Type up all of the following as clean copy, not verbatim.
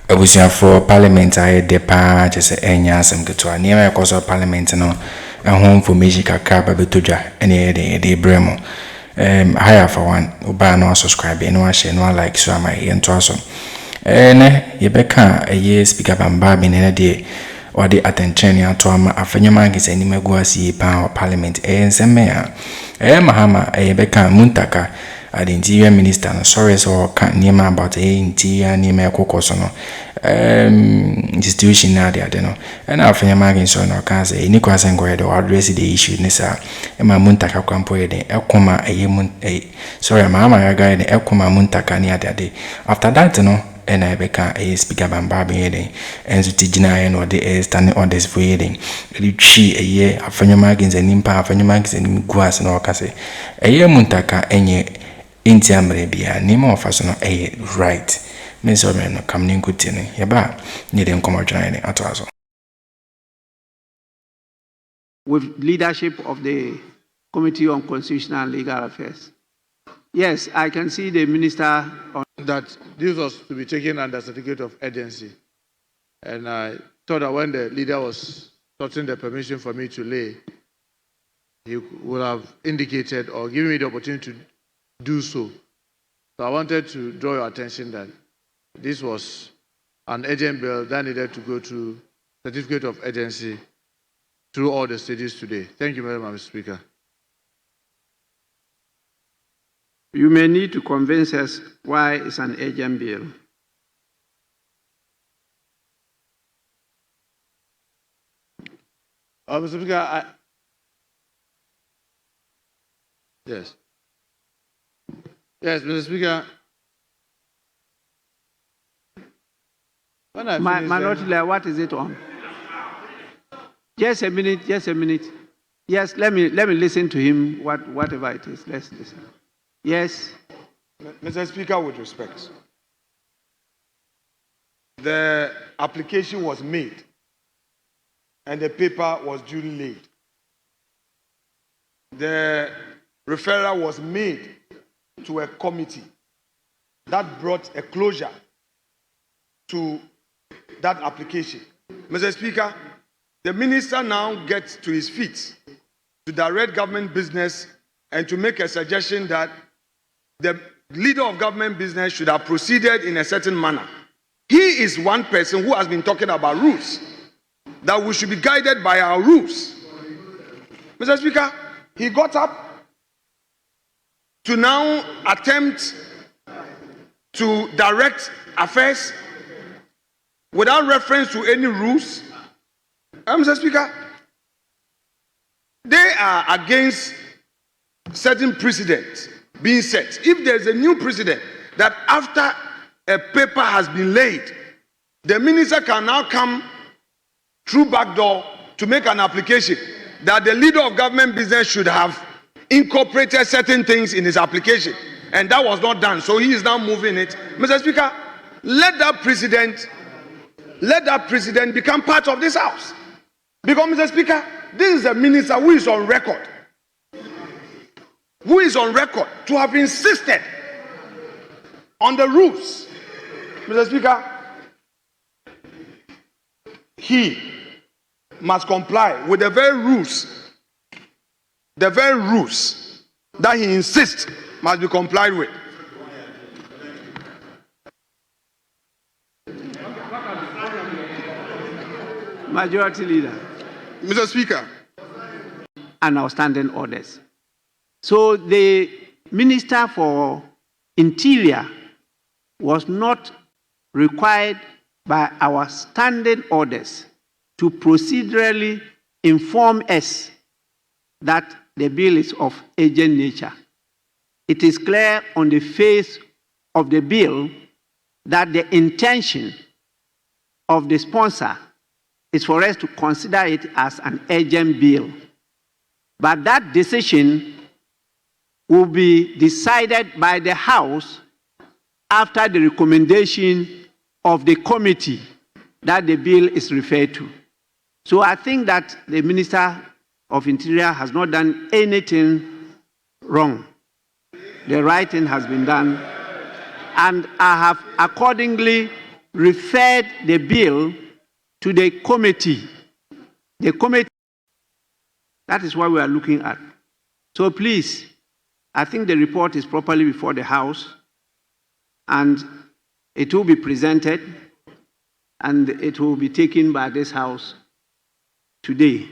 Abusia for parliament I depa just enya asem keto near my cause of parliament no home information kakra ba betoja ene de bremo higher for one oba no subscribe no share no like so am I ento aso ne yebeka eye speaker bamba bi ne de or the attention ya to ama Afenyo magise ni maguasi pa parliament nseme ya Mahama yebeka Munkata the interior minister no sorry so can name about interior name ekokoso no institution na there no and Afenyo magin so no can say ni kwase ngwe do address the issue ni sa ma Munkata kwampo ye de ekoma sorry Mahama ya guy de ekoma Munkata ni ade after that no and I beka speaker bamba be yeden enzo tijina no de standing orders for yeden richi eye Afenyo magin zanimpa Afenyo magin zanim guas no kase Munkata enye inti amre bia nima ofaso no right me so me no kam ni nkutini yeba ni de nkomo dwana ni atoazo with leadership of the Committee on Constitutional and Legal Affairs. Yes, I can see the minister on that this was to be taken under certificate of urgency, and I thought that when the leader was sorting the permission for me to lay, he would have indicated or given me the opportunity to do so. So I wanted to draw your attention that this was an urgent bill that needed to go to certificate of urgency through all the stages today. Thank you very much, Mr. Speaker. You may need to convince us why it's an urgent bill. Mr. Speaker, yes. Yes, Mr. Speaker. Minority Leader, what is it on? Just a minute. Yes, let me listen to him, whatever it is. Let's listen. Yes. Mr. Speaker, with respect, the application was made and the paper was duly laid. The referral was made to a committee that brought a closure to that application. Mr. Speaker, the minister now gets to his feet to direct government business and to make a suggestion that the leader of government business should have proceeded in a certain manner. He is one person who has been talking about rules, that we should be guided by our rules. Mr. Speaker, he got up to now attempt to direct affairs without reference to any rules. Mr. Speaker, they are against certain precedents being set. If there's a new precedent that after a paper has been laid, the minister can now come through back door to make an application that the leader of government business should have incorporated certain things in his application, and that was not done. So he is now moving it. Mr. Speaker, let that president become part of this house. Because, Mr. Speaker, this is a minister who is on record. To have insisted on the rules. Mr. Speaker, he must comply with the very rules that he insists must be complied with. Majority Leader. Mr. Speaker. And outstanding orders. So the Minister for Interior was not required by our standing orders to procedurally inform us that the bill is of urgent nature. It is clear on the face of the bill that the intention of the sponsor is for us to consider it as an urgent bill. But that decision will be decided by the House after the recommendation of the committee that the bill is referred to. So I think that the Minister of Interior has not done anything wrong. The right thing has been done, and I have accordingly referred the bill to the committee. The committee, that is what we are looking at. So please, I think the report is properly before the House, and it will be presented, and it will be taken by this House today.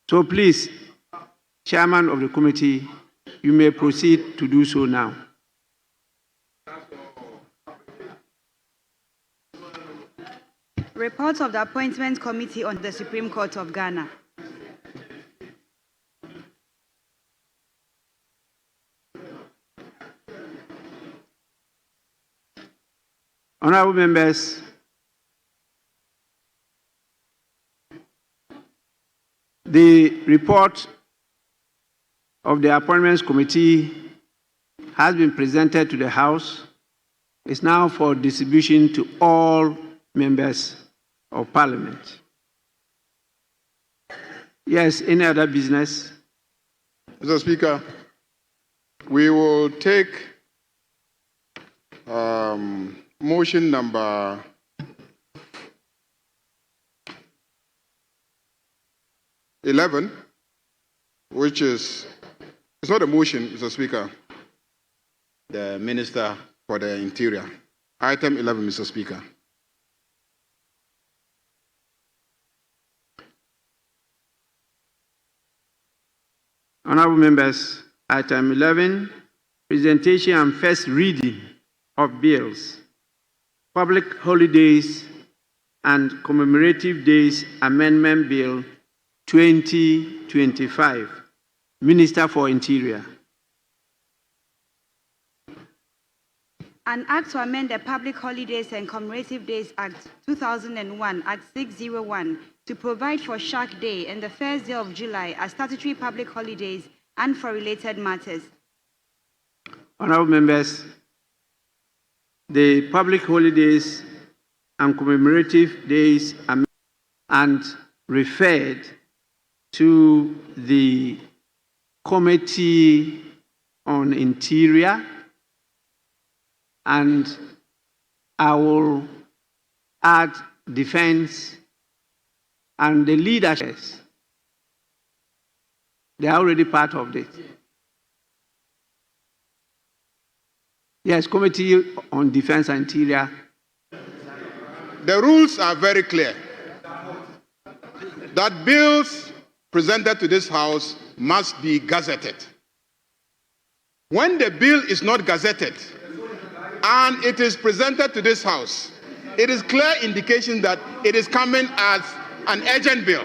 So please, Chairman of the committee, you may proceed to do so now. Report of the Appointment Committee on the Supreme Court of Ghana. Honorable members, the report of the Appointments Committee has been presented to the House. It's now for distribution to all members of Parliament. Yes, any other business? Mr. Speaker, we will take motion number 11, which is, it's not a motion, Mr. Speaker. The Minister for the Interior. Item 11, Mr. Speaker. Honorable members, item 11, presentation and first reading of bills, public holidays and commemorative days amendment bill 2025. Minister for Interior. An act to amend the Public Holidays and Commemorative Days Act 2001, Act 601, to provide for Shark Day and the first day of July as statutory public holidays and for related matters. Honorable members, the public holidays and commemorative days and referred to the Committee on Interior, and I will add defense and the leadership. They are already part of it. Yes, Committee on Defense and Interior. The rules are very clear that bills presented to this House must be gazetted. When the bill is not gazetted and it is presented to this House, it is clear indication that it is coming as an urgent bill.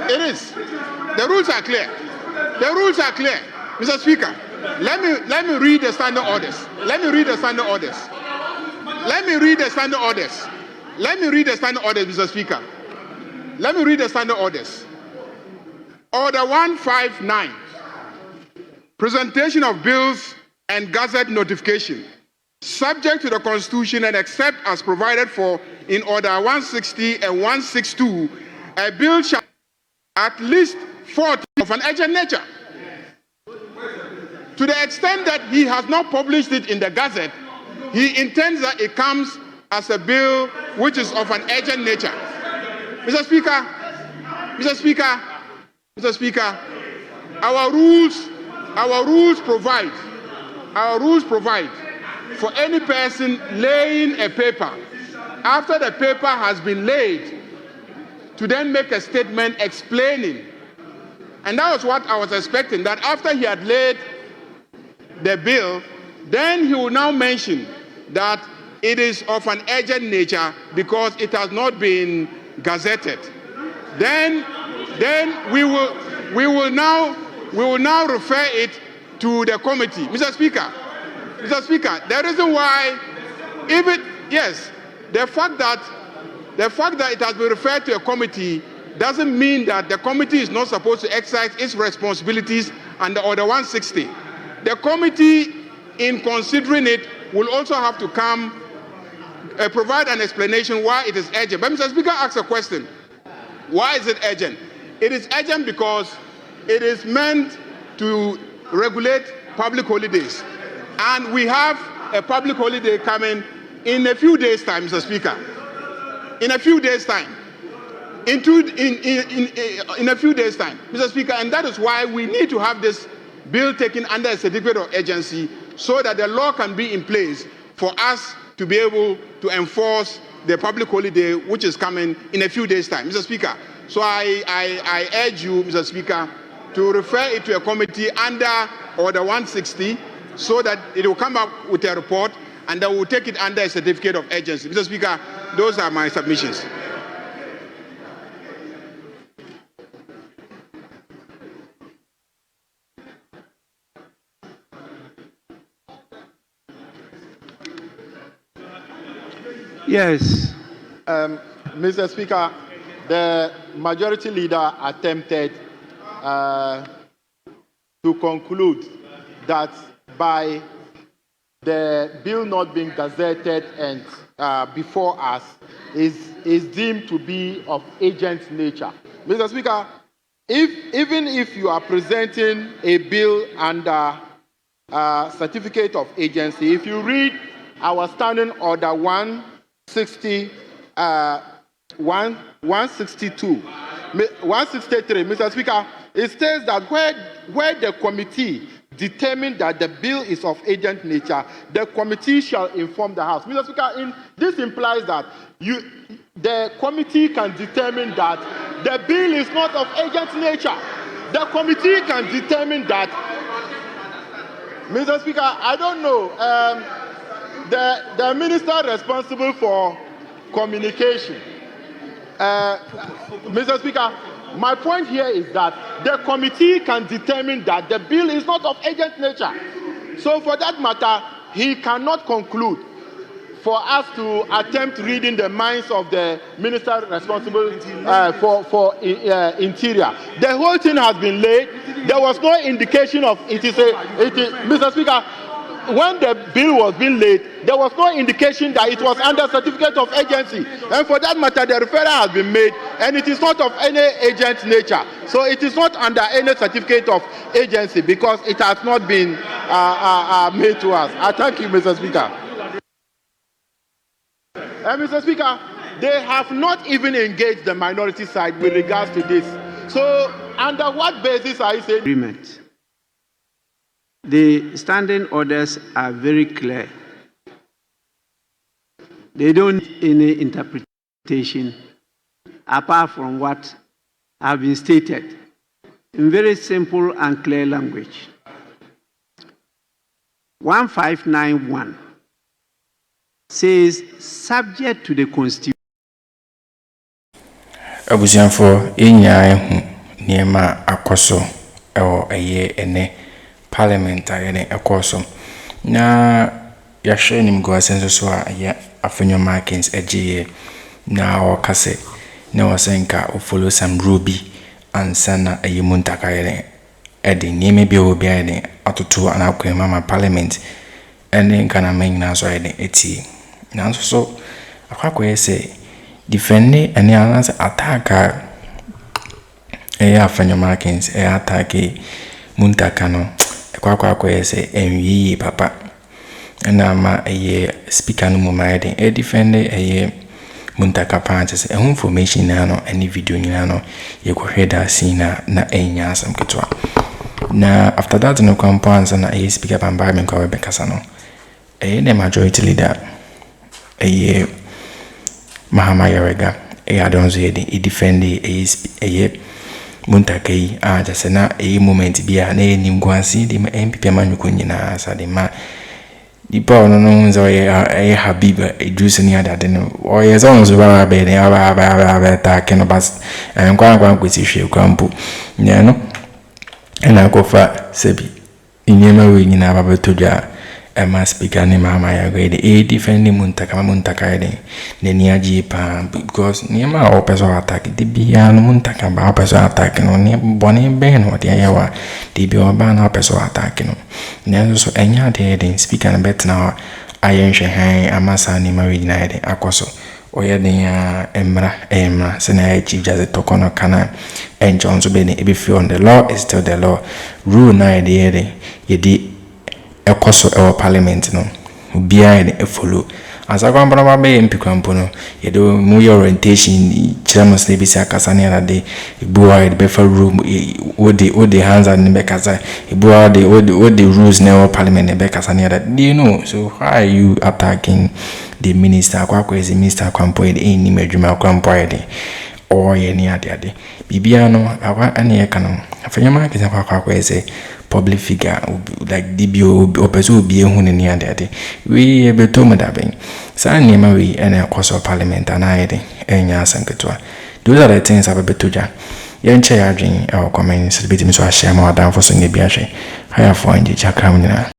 It is. The rules are clear. The rules are clear. Mr. Speaker, let me read the standing orders. Let me read the standing orders. Let me read the standing orders. Let me read the standing orders, Mr. Speaker. Let me read the standing orders. Order 159. Presentation of bills and gazette notification. Subject to the Constitution and except as provided for in Order 160 and 162, a bill shall at least 40 of an urgent nature. To the extent that he has not published it in the Gazette, he intends that it comes as a bill which is of an urgent nature. Mr. Speaker, Mr. Speaker, Mr. Speaker, our rules provide for any person laying a paper after the paper has been laid to then make a statement explaining. And that was what I was expecting, that after he had laid the bill, then he will now mention that it is of an urgent nature because it has not been gazetted. Then we will now refer it to the committee. Mr. Speaker, the reason why, the fact that it has been referred to a committee doesn't mean that the committee is not supposed to exercise its responsibilities under Order 160. The committee, in considering it, will also have to come provide an explanation why it is urgent. But Mr. Speaker asks a question. Why is it urgent? It is urgent because it is meant to regulate public holidays. And we have a public holiday coming in a few days' time, Mr. Speaker. In a few days' time. In a few days' time, Mr. Speaker, and that is why we need to have this bill taken under a certificate of urgency so that the law can be in place for us to be able to enforce the public holiday which is coming in a few days' time, Mr. Speaker. So I urge you, Mr. Speaker, to refer it to a committee under Order 160 so that it will come up with a report and then we'll take it under a certificate of urgency. Mr. Speaker, those are my submissions. Yes. Mr. Speaker, the majority leader attempted to conclude that by the bill not being gazetted and before us is deemed to be of urgent nature. Mr. Speaker, even if you are presenting a bill under certificate of agency, if you read our standing order 163, Mr. Speaker, it states that where the committee determined that the bill is of urgent nature, the committee shall inform the House. Mr. Speaker, this implies that the committee can determine that the bill is not of urgent nature. The committee can determine that. Mr. Speaker, I don't know. The minister responsible for communication, Mr. Speaker, my point here is that the committee can determine that the bill is not of urgent nature. So for that matter, he cannot conclude for us to attempt reading the minds of the minister responsible for interior. The whole thing has been laid. There was no indication of Mr. Speaker, when the bill was being laid, there was no indication that it was under certificate of agency. And for that matter, the referral has been made, and it is not of any agent nature. So it is not under any certificate of agency because it has not been made to us. I thank you, Mr. Speaker. Mr. Speaker, they have not even engaged the minority side with regards to this. So under what basis are you saying? Agreement. The standing orders are very clear. They don't need any interpretation apart from what have been stated in very simple and clear language. 1591 says, subject to the Constitution. Abusianfo enyaa niema akoso ewo eye ene Parliament ayene ekoso na yahwe nim go asenso so a Afenyo markings eje na o kase na wasenka o follow some ruby ansana ayi Munkata yene edi nieme bi obi ayene atoto anakwa mama Parliament ene kana manyina so ayene eti na so akwakwa yese defend ene anasa attack Afenyo markings attack Munkata no kwa yese enwi papa na ma speaker no mu maiden defend Munkata panches information na no any video nyina no ye ko hweda sina na enya asam ketwa na after that no compounds na speaker bamba me kwa bekasa no the majority leader Mahama Ayariga adonzo ye defend Munkata yi just na moment bia na enim gwansi di NPP amanyuko nyina asade ma di pa no nzo ye Habiba Idris ni adade no o ye zo nzo ba be ne aba ta keno bas nkwa kwesi hwe kwampu nya no na kofa sebi inyema we nyina aba betodwa ema speaker ni Mahama Ayariga defend Munkata ne ni aji pa because niema o peso attack di bia no Munkata ba peso attack no ni boni ben o dia yawa di bi o ba na peso attack no ne so enya de speaker na betna ayenhwe han amasa ni ma we nyina de akoso o ye den ya emra se na chief just tokono kana enjonzo be ne be on the law is still the law rule na de ye di ekoso ewo parliament no ubia e follow asa kwa mbana be MP kwampo no ye do mu orientation chiramos ne bisi akasa ne na de ibuwa de be fa room odi hands and be kasa ibuwa de odi rules ne parliament ne be kasa ne that you know. So how are you attacking the minister akwa is the minister kwampo e ni medwuma kwampo e or ye ni ade bibia no awa ane ye kana Afenyo ma kisa kwa ese public figure like DBO or person be hu ne ni ade we e beto madaben sa niema we ene koso parliament anaide enya asanketwa. Those are the things I beto ja yenche ya dwen e comments bit mi so ahia ma wadan for so ne bi ahwe haya for nje chakram nyina.